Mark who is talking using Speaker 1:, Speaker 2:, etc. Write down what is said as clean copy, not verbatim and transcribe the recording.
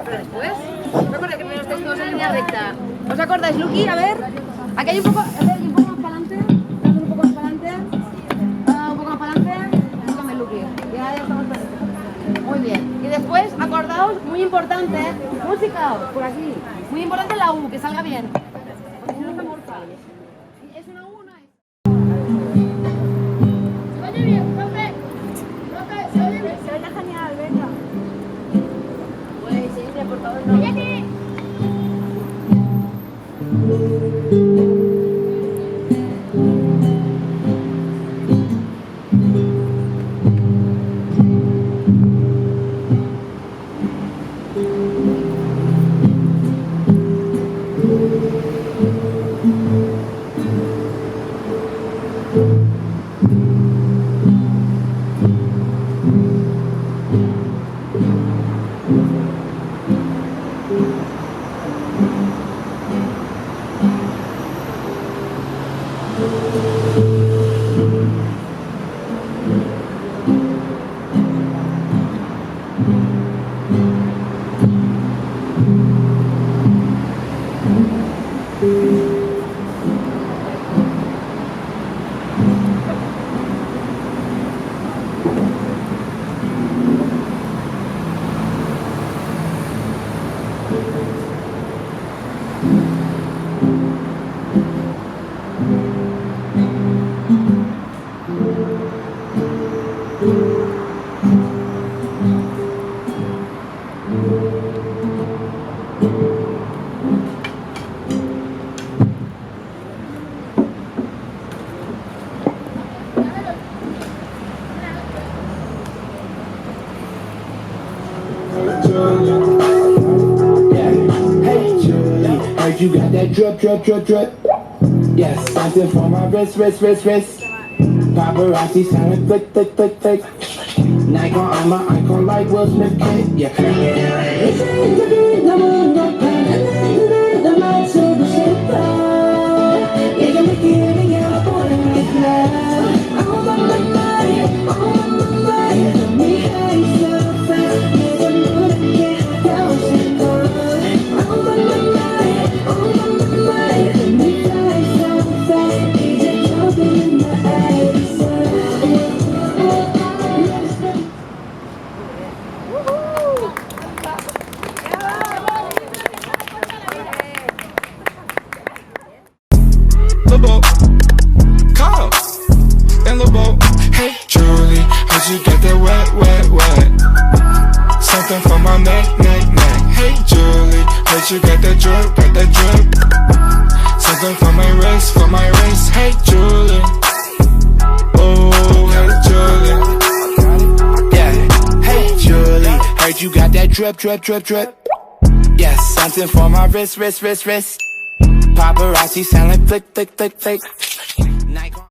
Speaker 1: Después, recuerda que primero estáis todos en línea recta. ¿Os acordáis, Luqui? A ver, aquí hay un poco, a ver, un poco más para adelante, un poco más para adelante, un poco más para adelante, tócame, Luqui. Ya estamos perfectos. Muy bien. Y después, acordaos, muy importante, música, por aquí. Muy importante la U, que salga bien. Porque si no está mortal. Es una U, una S. Se oye bien, profe. Profe, se oye bien. Se oye genial, venga. Pues sí, por favor, no. ¡Oye aquí!
Speaker 2: You got that drip, drip, drip, drip. Yes, something for my wrist, wrist, wrist, wrist. Paparazzi sounding flick, flick, flick, flick. Nikon on my icon like Will Smith kid. Yeah.
Speaker 3: You got that wet, wet, wet. Something for my neck, neck, neck. Hey Julie, heard you got that drip, got that drip. Something for my wrist, hey Julie. Oh, hey Julie. Yeah, hey Julie, heard you got that drip, drip, drip, drip. Yes, something for my wrist, wrist, wrist, wrist. Paparazzi sound like flick, flick, flick, flick. Nikon.